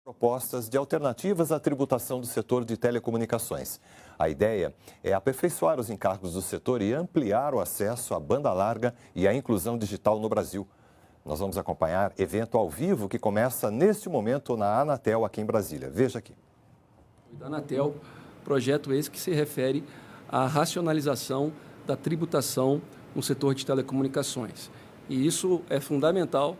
Propostas de alternativas à tributação do setor de telecomunicações. A ideia é aperfeiçoar os encargos do setor e ampliar o acesso à banda larga e à inclusão digital no Brasil. Nós vamos acompanhar evento ao vivo que começa neste momento na Anatel, aqui em Brasília. Veja aqui. Da Anatel, projeto esse que se refere à racionalização da tributação no setor de telecomunicações. E isso é fundamental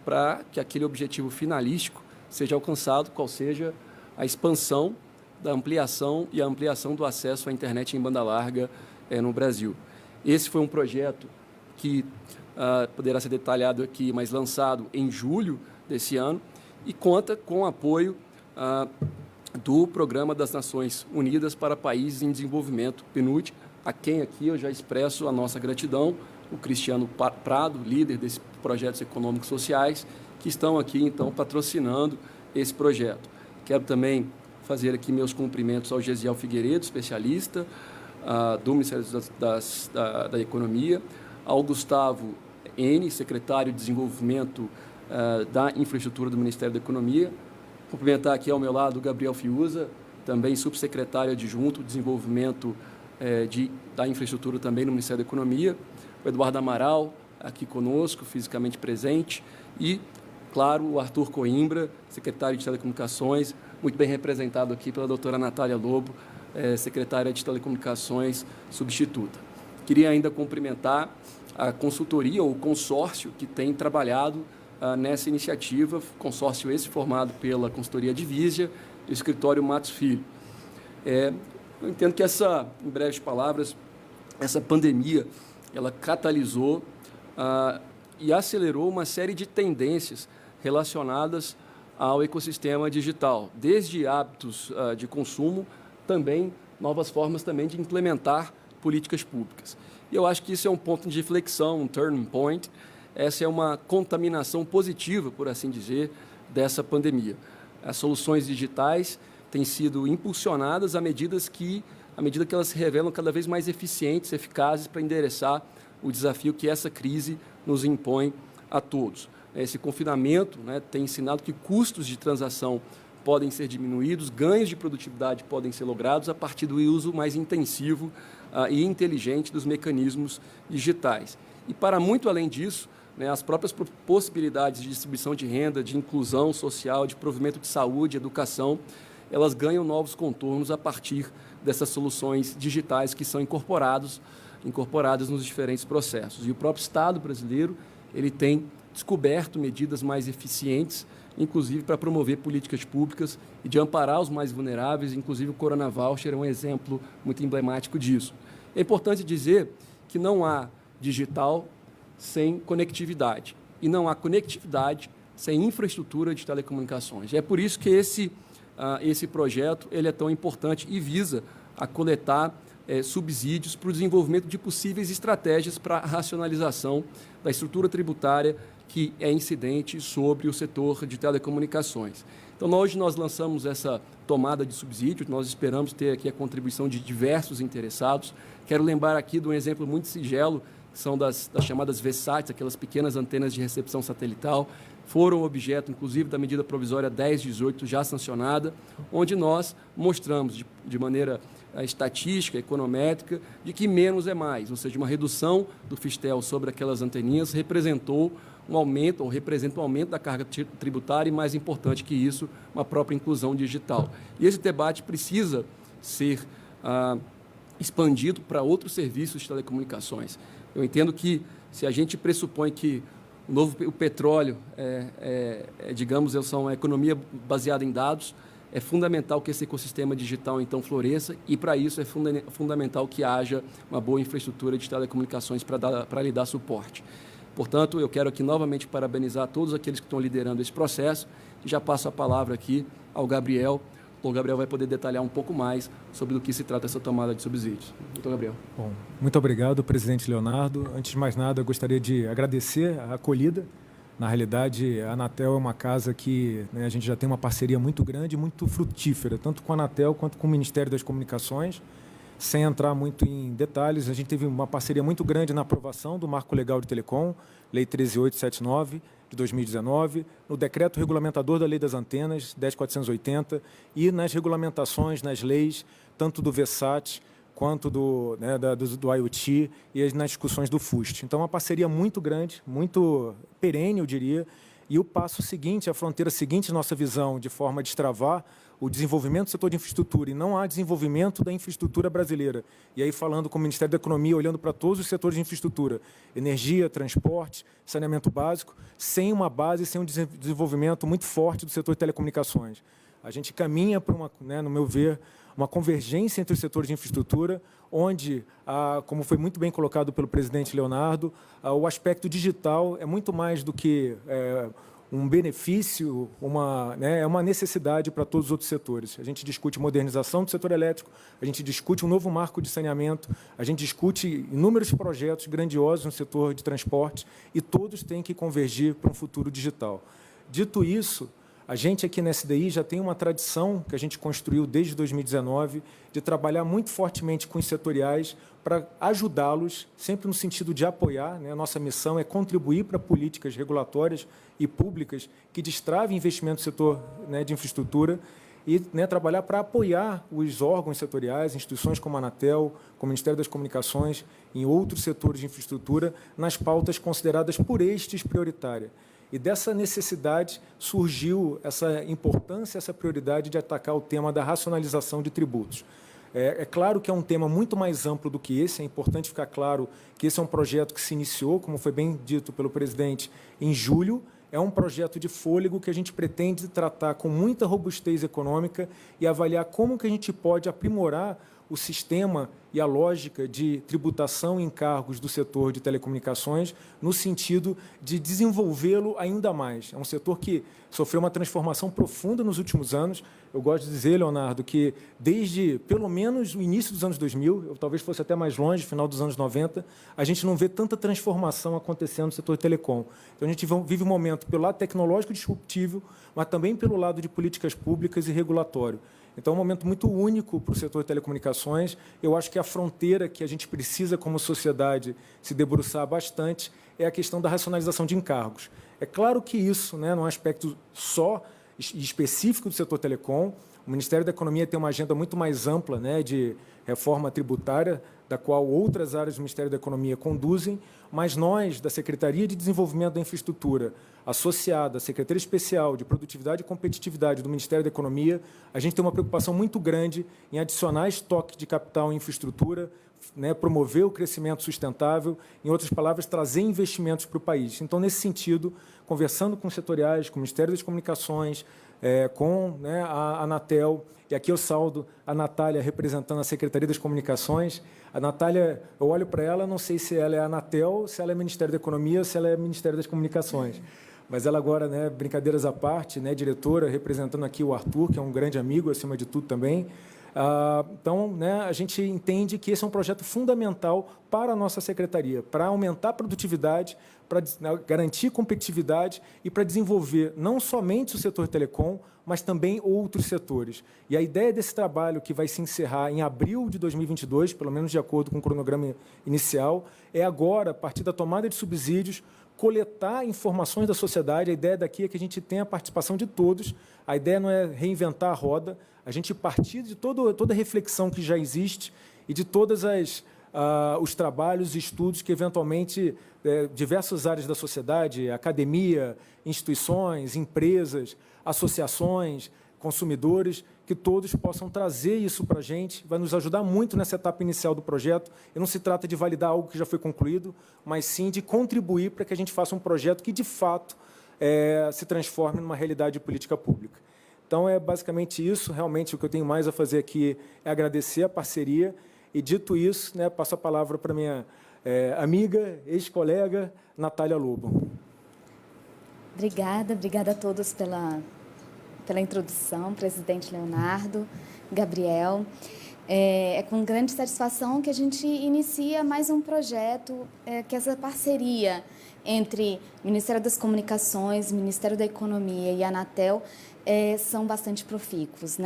para que aquele objetivo finalístico seja alcançado, qual seja a expansão da ampliação e a ampliação do acesso à internet em banda larga no Brasil. Esse foi um projeto que poderá ser detalhado aqui, mas lançado em julho desse ano e conta com o apoio do Programa das Nações Unidas para Países em Desenvolvimento, PNUD, a quem aqui eu já expresso a nossa gratidão, o Cristiano Prado, líder desses projetos econômicos sociais, que estão aqui, então, patrocinando esse projeto. Quero também fazer aqui meus cumprimentos ao Gesiel Figueiredo, especialista do Ministério da Economia, ao Gustavo N., secretário de Desenvolvimento da Infraestrutura do Ministério da Economia. Cumprimentar aqui ao meu lado o Gabriel Fiuza, também subsecretário adjunto de Desenvolvimento da Infraestrutura também no Ministério da Economia, o Eduardo Amaral, aqui conosco, fisicamente presente, e, claro, o Arthur Coimbra, secretário de Telecomunicações, muito bem representado aqui pela doutora Natália Lobo, secretária de Telecomunicações substituta. Queria ainda cumprimentar a consultoria ou consórcio que tem trabalhado nessa iniciativa, consórcio esse formado pela consultoria Divísia e o escritório Matos Filho. Eu entendo que em breves palavras, essa pandemia, ela catalisou e acelerou uma série de tendências relacionadas ao ecossistema digital, desde hábitos de consumo, também novas formas também de implementar políticas públicas. E eu acho que isso é um ponto de reflexão, um turning point. Essa é uma contaminação positiva, por assim dizer, dessa pandemia. As soluções digitais têm sido impulsionadas à medida que elas se revelam cada vez mais eficientes, eficazes para endereçar o desafio que essa crise nos impõe a todos. Esse confinamento tem ensinado que custos de transação podem ser diminuídos, ganhos de produtividade podem ser logrados a partir do uso mais intensivo e inteligente dos mecanismos digitais. E, para muito além disso, as próprias possibilidades de distribuição de renda, de inclusão social, de provimento de saúde, educação, elas ganham novos contornos a partir dessas soluções digitais que são incorporadas nos diferentes processos. E o próprio Estado brasileiro ele tem descoberto medidas mais eficientes, inclusive para promover políticas públicas e de amparar os mais vulneráveis, inclusive o Corona Voucher é um exemplo muito emblemático disso. É importante dizer que não há digital sem conectividade e não há conectividade sem infraestrutura de telecomunicações. É por isso que esse projeto ele é tão importante e visa a coletar subsídios para o desenvolvimento de possíveis estratégias para a racionalização da estrutura tributária que é incidente sobre o setor de telecomunicações. Então, hoje nós lançamos essa tomada de subsídio, nós esperamos ter aqui a contribuição de diversos interessados. Quero lembrar aqui de um exemplo muito singelo, que são das chamadas VSATs, aquelas pequenas antenas de recepção satelital, foram objeto, inclusive, da medida provisória 1018, já sancionada, onde nós mostramos, de maneira estatística, econométrica, de que menos é mais, ou seja, uma redução do Fistel sobre aquelas anteninhas representou um aumento, ou representa um aumento da carga tributária e, mais importante que isso, uma própria inclusão digital. E esse debate precisa ser expandido para outros serviços de telecomunicações. Eu entendo que, se a gente pressupõe que o petróleo digamos, é uma economia baseada em dados, é fundamental que esse ecossistema digital, então, floresça e, para isso, é fundamental que haja uma boa infraestrutura de telecomunicações para lhe dar suporte. Portanto, eu quero aqui novamente parabenizar todos aqueles que estão liderando esse processo e já passo a palavra aqui ao Gabriel. O Gabriel vai poder detalhar um pouco mais sobre do que se trata essa tomada de subsídios. Doutor Gabriel. Bom, muito obrigado, presidente Leonardo. Antes de mais nada, eu gostaria de agradecer a acolhida. Na realidade, a Anatel é uma casa que a gente já tem uma parceria muito grande, muito frutífera, tanto com a Anatel quanto com o Ministério das Comunicações. Sem entrar muito em detalhes, a gente teve uma parceria muito grande na aprovação do Marco Legal de Telecom, Lei 13.879, de 2019, no decreto regulamentador da Lei das Antenas, 10.480, e nas regulamentações, nas leis, tanto do VESAT quanto do IoT e nas discussões do FUST. Então, é uma parceria muito grande, muito perene, eu diria, e o passo seguinte, a fronteira seguinte, nossa visão, de forma a destravar o desenvolvimento do setor de infraestrutura, e não há desenvolvimento da infraestrutura brasileira. E aí, falando com o Ministério da Economia, olhando para todos os setores de infraestrutura, energia, transporte, saneamento básico, sem uma base, sem um desenvolvimento muito forte do setor de telecomunicações. A gente caminha para no meu ver, uma convergência entre os setores de infraestrutura, onde, como foi muito bem colocado pelo presidente Leonardo, o aspecto digital é muito mais do que um benefício, é uma necessidade para todos os outros setores. A gente discute modernização do setor elétrico, a gente discute um novo marco de saneamento, a gente discute inúmeros projetos grandiosos no setor de transporte, e todos têm que convergir para um futuro digital. Dito isso, a gente aqui na SDI já tem uma tradição que a gente construiu desde 2019 de trabalhar muito fortemente com os setoriais para ajudá-los, sempre no sentido de apoiar. A nossa missão é contribuir para políticas regulatórias e públicas que destravem investimento no setor de infraestrutura e trabalhar para apoiar os órgãos setoriais, instituições como a Anatel, como o Ministério das Comunicações, em outros setores de infraestrutura, nas pautas consideradas por estes prioritárias. E dessa necessidade surgiu essa importância, essa prioridade de atacar o tema da racionalização de tributos. É claro que é um tema muito mais amplo do que esse, é importante ficar claro que esse é um projeto que se iniciou, como foi bem dito pelo presidente, em julho. É um projeto de fôlego que a gente pretende tratar com muita robustez econômica e avaliar como que a gente pode aprimorar o sistema e a lógica de tributação em encargos do setor de telecomunicações no sentido de desenvolvê-lo ainda mais. É um setor que sofreu uma transformação profunda nos últimos anos. Eu gosto de dizer, Leonardo, que desde pelo menos o início dos anos 2000, eu talvez fosse até mais longe, final dos anos 90, a gente não vê tanta transformação acontecendo no setor de telecom. Então, a gente vive um momento pelo lado tecnológico disruptivo, mas também pelo lado de políticas públicas e regulatório. Então, é um momento muito único para o setor de telecomunicações. Eu acho que a fronteira que a gente precisa, como sociedade, se debruçar bastante é a questão da racionalização de encargos. É claro que isso, num aspecto só específico do setor telecom, o Ministério da Economia tem uma agenda muito mais ampla de reforma tributária, da qual outras áreas do Ministério da Economia conduzem, mas nós, da Secretaria de Desenvolvimento da Infraestrutura, associada à Secretaria Especial de Produtividade e Competitividade do Ministério da Economia, a gente tem uma preocupação muito grande em adicionar estoque de capital em infraestrutura, promover o crescimento sustentável, em outras palavras, trazer investimentos para o país. Então, nesse sentido, conversando com os setoriais, com o Ministério das Comunicações, com a Anatel, e aqui eu saúdo a Natália representando a Secretaria das Comunicações. A Natália, eu olho para ela, não sei se ela é a Anatel, se ela é Ministério da Economia ou se ela é Ministério das Comunicações. Mas ela agora, brincadeiras à parte, diretora, representando aqui o Arthur, que é um grande amigo, acima de tudo também. Então, a gente entende que esse é um projeto fundamental para a nossa secretaria, para aumentar a produtividade, para garantir competitividade e para desenvolver não somente o setor telecom, mas também outros setores. E a ideia desse trabalho, que vai se encerrar em abril de 2022, pelo menos de acordo com o cronograma inicial, é agora, a partir da tomada de subsídios, coletar informações da sociedade. A ideia daqui é que a gente tenha a participação de todos. A ideia não é reinventar a roda, a gente partir de toda a reflexão que já existe e de todas os trabalhos e estudos que, eventualmente, diversas áreas da sociedade, academia, instituições, empresas, associações, consumidores, que todos possam trazer isso para a gente, vai nos ajudar muito nessa etapa inicial do projeto. E não se trata de validar algo que já foi concluído, mas sim de contribuir para que a gente faça um projeto que, de fato, se transforme numa realidade de política pública. Então, é basicamente isso. Realmente, o que eu tenho mais a fazer aqui é agradecer a parceria. E, dito isso, passo a palavra para minha amiga, ex-colega, Natália Lobo. Obrigada a todos pela introdução, presidente Leonardo, Gabriel. É com grande satisfação que a gente inicia mais um projeto, que essa parceria entre Ministério das Comunicações, Ministério da Economia e Anatel são bastante profícuos,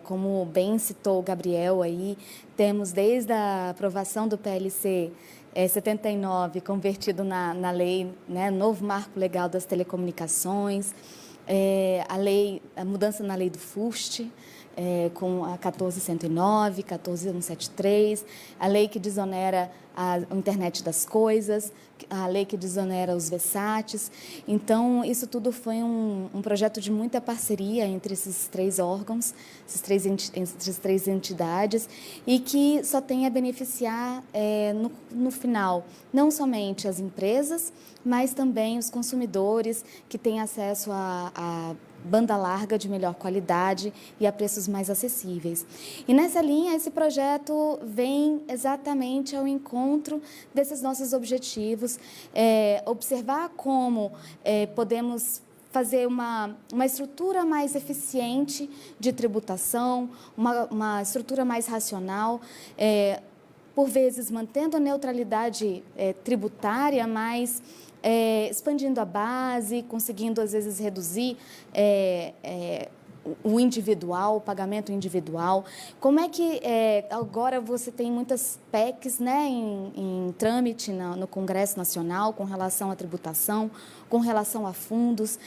Como bem citou o Gabriel aí, temos desde a aprovação do PLC 79, convertido na lei, né, novo marco legal das telecomunicações, a mudança na lei do FUST, com a 14.109, 14.173, a lei que desonera a internet das coisas, a lei que desonera os VSATs. Então, isso tudo foi um projeto de muita parceria entre esses 3 órgãos, essas três entidades, e que só tem a beneficiar, no final, não somente as empresas, mas também os consumidores que têm acesso a banda larga de melhor qualidade e a preços mais acessíveis. E nessa linha, esse projeto vem exatamente ao encontro desses nossos objetivos, observar como podemos fazer uma estrutura mais eficiente de tributação, uma estrutura mais racional, por vezes mantendo a neutralidade tributária, mas expandindo a base, conseguindo, às vezes, reduzir o individual, o pagamento individual. Como é que agora você tem muitas PECs, né, em trâmite no Congresso Nacional com relação à tributação, com relação a fundos,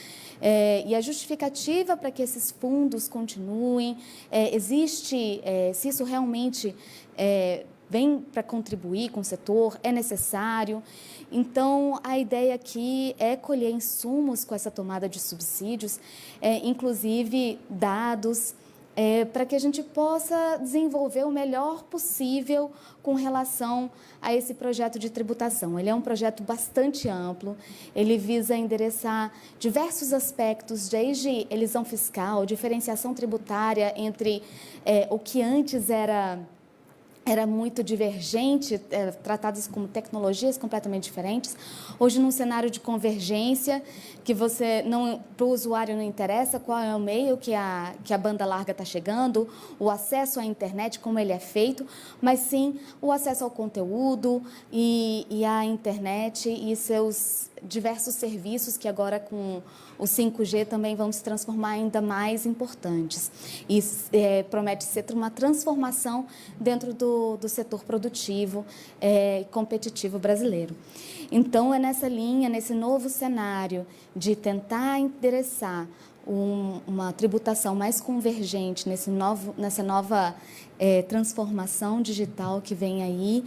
e a justificativa para que esses fundos continuem, existe, se isso realmente vem para contribuir com o setor, é necessário. Então, a ideia aqui é colher insumos com essa tomada de subsídios, inclusive dados, para que a gente possa desenvolver o melhor possível com relação a esse projeto de tributação. Ele é um projeto bastante amplo, ele visa endereçar diversos aspectos, desde elisão fiscal, diferenciação tributária entre o que antes era muito divergente, tratados como tecnologias completamente diferentes. Hoje, num cenário de convergência, que para o usuário não interessa qual é o meio que a banda larga está chegando, o acesso à internet, como ele é feito, mas sim o acesso ao conteúdo e à internet e seus diversos serviços que agora com o 5G também vão se transformar ainda mais importantes. E promete ser uma transformação dentro do setor produtivo e competitivo brasileiro. Então, é nessa linha, nesse novo cenário de tentar endereçar uma tributação mais convergente nessa nova transformação digital que vem aí,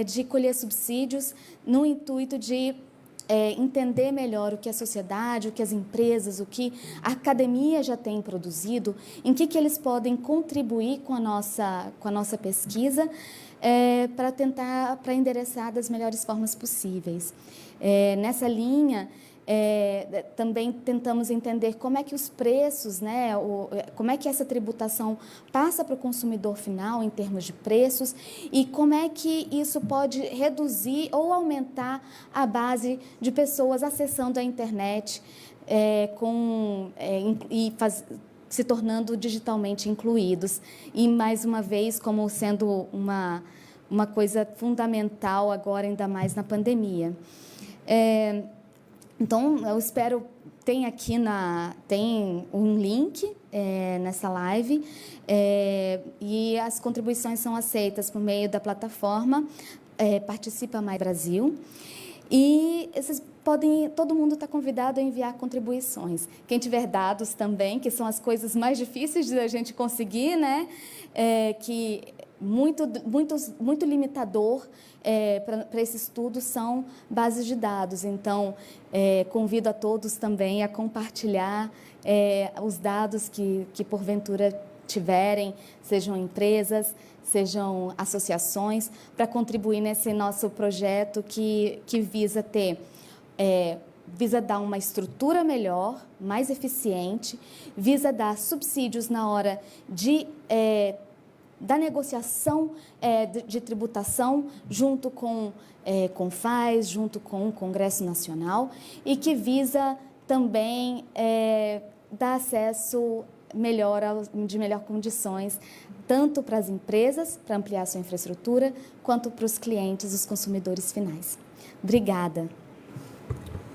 de colher subsídios no intuito de entender melhor o que a sociedade, o que as empresas, o que a academia já tem produzido, em que eles podem contribuir com a nossa pesquisa, para endereçar das melhores formas possíveis. Nessa linha, também tentamos entender como é que os preços, né, como é que essa tributação passa para o consumidor final em termos de preços e como é que isso pode reduzir ou aumentar a base de pessoas acessando a internet se tornando digitalmente incluídos. E, mais uma vez, como sendo uma coisa fundamental agora, ainda mais na pandemia. Então, eu espero, tem um link nessa live, e as contribuições são aceitas por meio da plataforma Participa Mais Brasil. E todo mundo está convidado a enviar contribuições. Quem tiver dados também, que são as coisas mais difíceis de a gente conseguir, né? Que muito limitador para esse estudo são bases de dados. Então, convido a todos também a compartilhar os dados que porventura tiverem, sejam empresas, sejam associações, para contribuir nesse nosso projeto que visa dar uma estrutura melhor, mais eficiente, visa dar subsídios na hora da negociação de tributação junto com FAES, junto com o Congresso Nacional, e que visa também dar acesso de melhor condições, tanto para as empresas, para ampliar sua infraestrutura, quanto para os clientes, os consumidores finais. Obrigada.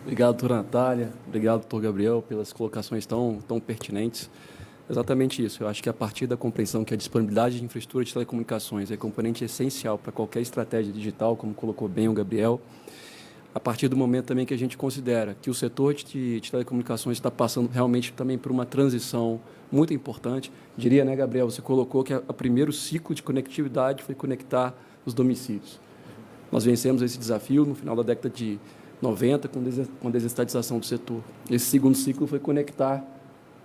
Obrigado, doutora Natália. Obrigado, doutor Gabriel, pelas colocações tão pertinentes. Exatamente isso. Eu acho que a partir da compreensão que a disponibilidade de infraestrutura de telecomunicações é componente essencial para qualquer estratégia digital, como colocou bem o Gabriel, a partir do momento também que a gente considera que o setor de telecomunicações está passando realmente também por uma transição muito importante. Diria, né, Gabriel, você colocou que o primeiro ciclo de conectividade foi conectar os domicílios. Nós vencemos esse desafio no final da década de 90 com a desestatização do setor. Esse segundo ciclo foi conectar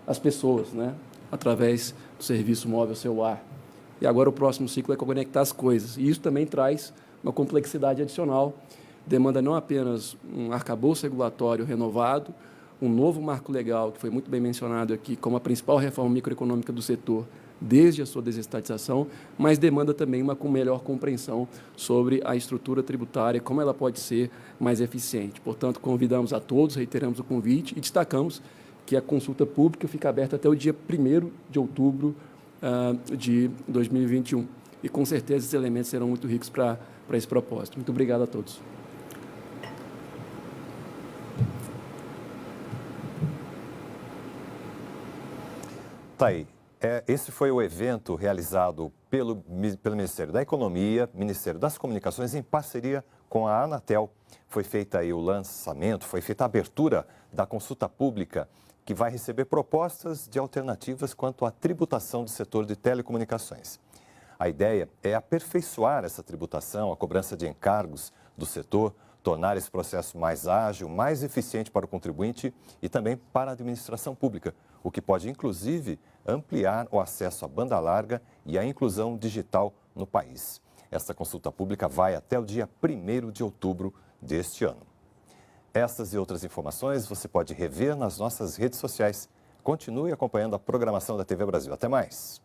as pessoas, né, através do serviço móvel celular. E agora o próximo ciclo é conectar as coisas. E isso também traz uma complexidade adicional, demanda não apenas um arcabouço regulatório renovado, um novo marco legal, que foi muito bem mencionado aqui, como a principal reforma microeconômica do setor desde a sua desestatização, mas demanda também uma melhor compreensão sobre a estrutura tributária, como ela pode ser mais eficiente. Portanto, convidamos a todos, reiteramos o convite e destacamos que a consulta pública fica aberta até o dia 1º de outubro de 2021. E, com certeza, esses elementos serão muito ricos para esse propósito. Muito obrigado a todos. Tá aí. Esse foi o evento realizado pelo Ministério da Economia, Ministério das Comunicações, em parceria com a Anatel. Foi feito aí o lançamento, foi feita a abertura da consulta pública, que vai receber propostas de alternativas quanto à tributação do setor de telecomunicações. A ideia é aperfeiçoar essa tributação, a cobrança de encargos do setor, tornar esse processo mais ágil, mais eficiente para o contribuinte e também para a administração pública, o que pode, inclusive, ampliar o acesso à banda larga e à inclusão digital no país. Esta consulta pública vai até o dia 1º de outubro deste ano. Essas e outras informações você pode rever nas nossas redes sociais. Continue acompanhando a programação da TV Brasil. Até mais!